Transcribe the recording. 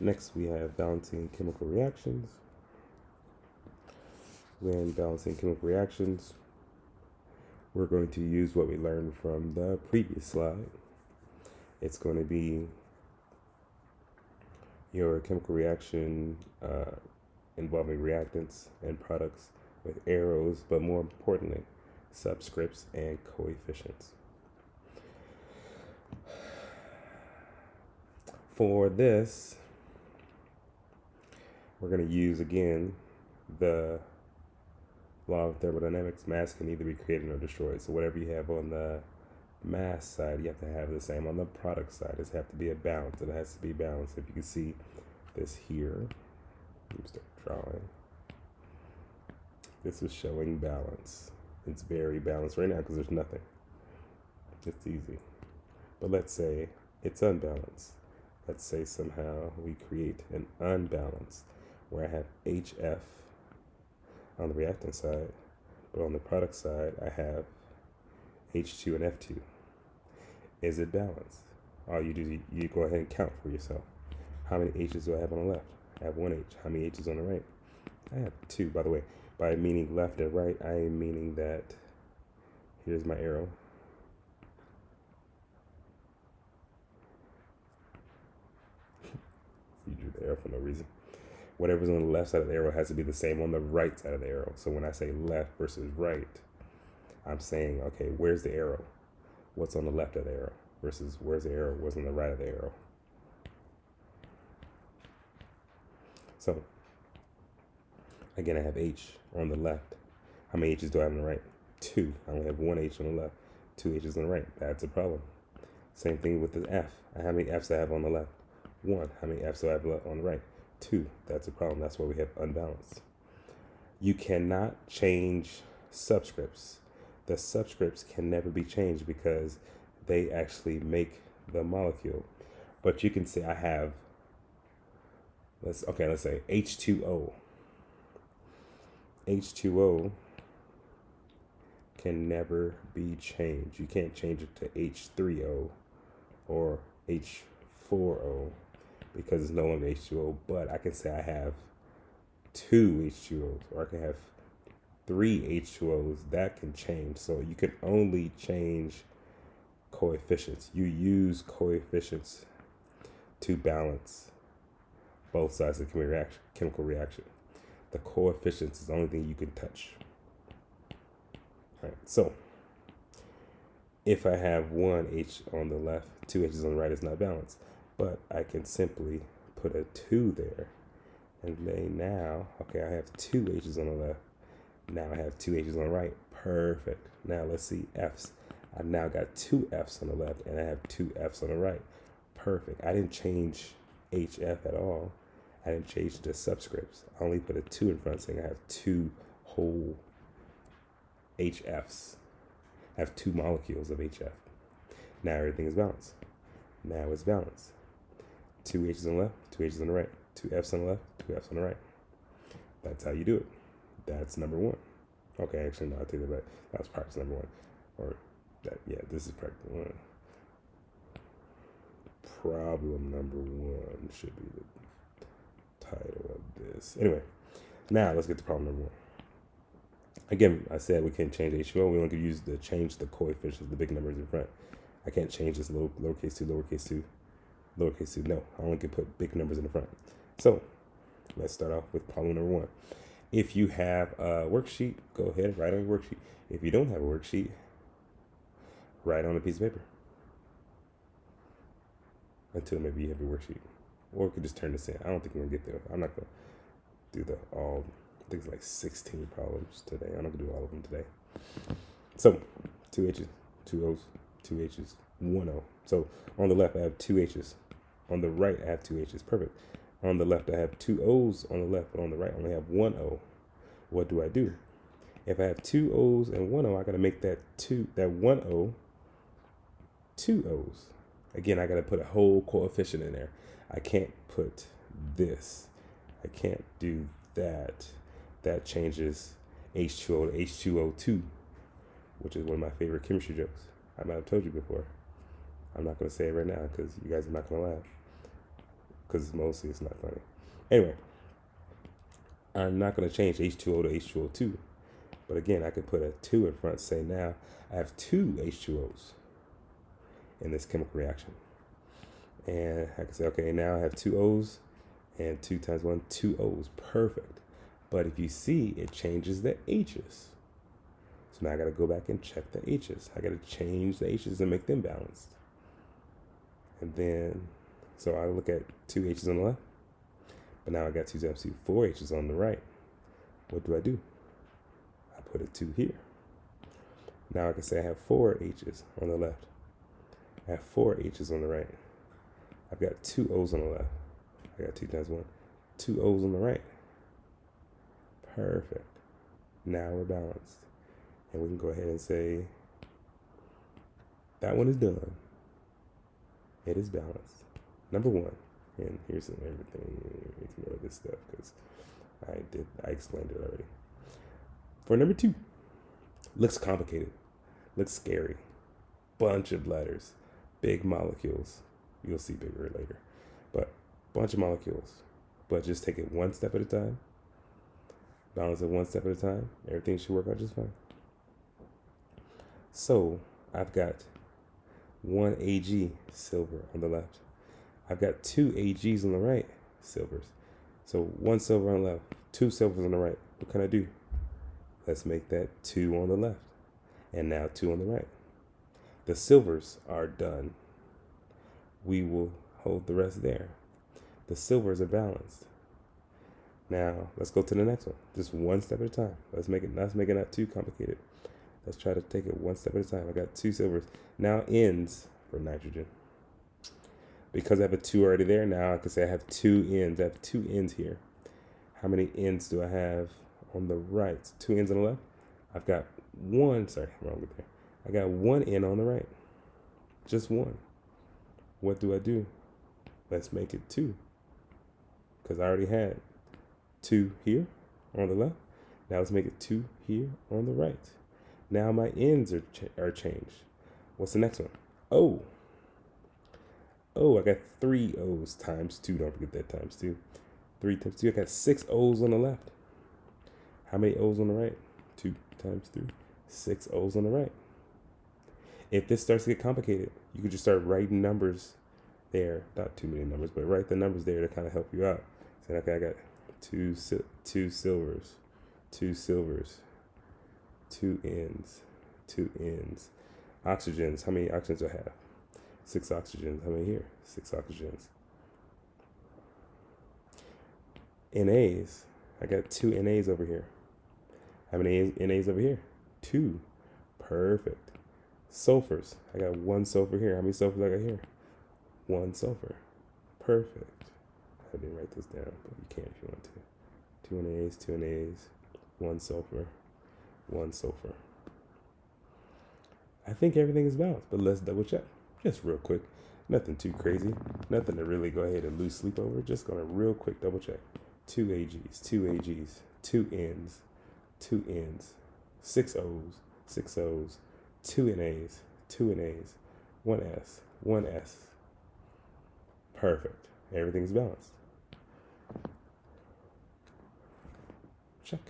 Next, we have balancing chemical reactions. When balancing chemical reactions, we're going to use what we learned from the previous slide. It's going to be your chemical reaction involving reactants and products with arrows, but more importantly, subscripts and coefficients. For this, we're going to use again the law of thermodynamics. Mass can either be created or destroyed. So whatever you have on the mass side, you have to have the same on the product side. It has to be a balance. It has to be balanced. If you can see this here, let me start drawing. This is showing balance. It's very balanced right now because there's nothing. It's easy. But let's say it's unbalanced. Let's say somehow we create an unbalance where I have HF on the reactant side, but on the product side, I have H2 and F2. Is it balanced? All you do is you go ahead and count for yourself. How many H's do I have on the left? I have one H. How many H's on the right? I have two. By the way, by meaning left and right, I am meaning that here's my arrow. You drew the arrow for no reason. Whatever's on the left side of the arrow has to be the same on the right side of the arrow. So when I say left versus right, I'm saying, okay, where's the arrow? What's on the left of the arrow versus where's the arrow? What's on the right of the arrow? So again, I have H on the left. How many H's do I have on the right? Two. I only have one H on the left, two H's on the right. That's a problem. Same thing with the F. How many F's do I have on the left? One. How many F's do I have on the right? Two. That's a problem. That's why we have unbalanced. You cannot change subscripts. The subscripts can never be changed because they actually make the molecule. But you can say I have, let's say H2O. H2O can never be changed. You can't change it to H3O or H4O because it's no longer H2O, but I can say I have two H2Os, or I can have three H2Os. That can change. So you can only change coefficients. You use coefficients to balance both sides of the chemical reaction. The coefficients is the only thing you can touch. All right, so if I have one H on the left, two H's on the right, it's not balanced. But I can simply put a 2 there. And then now, okay, I have two H's on the left. Now I have two H's on the right. Perfect. Now let's see F's. I've now got two F's on the left and I have two F's on the right. Perfect. I didn't change HF at all. I didn't change the subscripts. I only put a 2 in front saying I have two whole HFs. I have two molecules of HF. Now everything is balanced. Now it's balanced. Two H's on the left, two H's on the right. Two F's on the left, two F's on the right. That's how you do it. That's number one. Okay, actually, no, I'll take that back. That was practice number one. Or, that, yeah, this is practice one. Problem number one should be the title of this. Anyway, now let's get to problem number one. Again, I said we can't change H2O. We only can use change the coefficients, the big numbers in front. I can't change this lowercase 2, lowercase 2, lowercase 2. No, I only can put big numbers in the front. So let's start off with problem number one. If you have a worksheet, go ahead and write on your worksheet. If you don't have a worksheet, write on a piece of paper until maybe you have your worksheet. Or we could just turn this in. I don't think we're going to get there. I'm not going to do I think it's like 16 problems today. I'm not going to do all of them today. So, two H's, two O's, two H's, one O. So, on the left, I have two H's. On the right, I have two H's. Perfect. On the left, I have two O's on the left, but on the right, I only have one O. What do I do? If I have two O's and one O, I got to make that one O two O's. Again, I got to put a whole coefficient in there. I can't put this. I can't do that. That changes H2O to H2O2, which is one of my favorite chemistry jokes. I might have told you before. I'm not going to say it right now because you guys are not going to laugh. because mostly it's not funny. Anyway, I'm not going to change H2O to H2O2. But again, I could put a 2 in front, say now I have 2 H2Os in this chemical reaction. And I can say, okay, now I have 2 O's, and 2 times 1, 2 O's. Perfect. But if you see, it changes the H's. So now I got to go back and check the H's. I got to change the H's and make them balanced. And then, so I look at 2 H's on the left, but now I got 2 times 2, 4 H's on the right. What do? I put a 2 here. Now I can say I have 4 H's on the left. I have 4 H's on the right. I've got 2 O's on the left. I got 2 times 1, 2 O's on the right. Perfect. Now we're balanced. And we can go ahead and say, that one is done. It is balanced. Number 1. And here's some everything. Ignore this stuff because I explained it already. For number 2, looks complicated. Looks scary. Bunch of letters. Big molecules. You'll see bigger later. But bunch of molecules. But just take it one step at a time. Balance it one step at a time. Everything should work out just fine. So I've got 1 Ag, silver, on the left. I've got 2 Ags on the right, silvers. So 1 silver on the left, 2 silvers on the right. What can I do? Let's make that 2 on the left. And now 2 on the right. The silvers are done. We will hold the rest there. The silvers are balanced. Now let's go to the next one. Just one step at a time. Let's make it not too complicated. Let's try to take it one step at a time. I got 2 silvers. Now N's for nitrogen. Because I have a 2 already there, now I can say I have 2 N's. I have 2 N's here. How many N's do I have on the right? 2 N's on the left. I've got 1, sorry, wrong with there. I got 1 N on the right. Just 1. What do? Let's make it 2. Because I already had 2 here on the left. Now let's make it 2 here on the right. Now my N's are changed. What's the next one? O. Oh, I got 3 O's times 2. Don't forget that times 2. 3 times 2. I got 6 O's on the left. How many O's on the right? 2 times 3. 6 O's on the right. If this starts to get complicated, you could just start writing numbers there. Not too many numbers, but write the numbers there to kind of help you out. Say, okay, I got 2 silvers, 2 silvers, 2 N's, 2 N's. Oxygens, how many oxygens do I have? 6 oxygens. How many here? 6 oxygens. NAs, I got 2 NAs over here. How many NAs over here? 2. Perfect. Sulfurs, I got 1 sulfur here. How many sulfurs I got here? 1 sulfur. Perfect. I didn't write this down, but you can if you want to. 2 NAs, 2 NAs, 1 sulfur, 1 sulfur. I think everything is balanced, but let's double check. Just real quick. Nothing too crazy. Nothing to really go ahead and lose sleep over. Just going to real quick double check. 2 AGs, 2 AGs, 2 N's, 2 N's, 6 O's, 6 O's, 2 NAs, 2 NAs, 1 S, 1 S. Perfect. Everything's balanced. Check.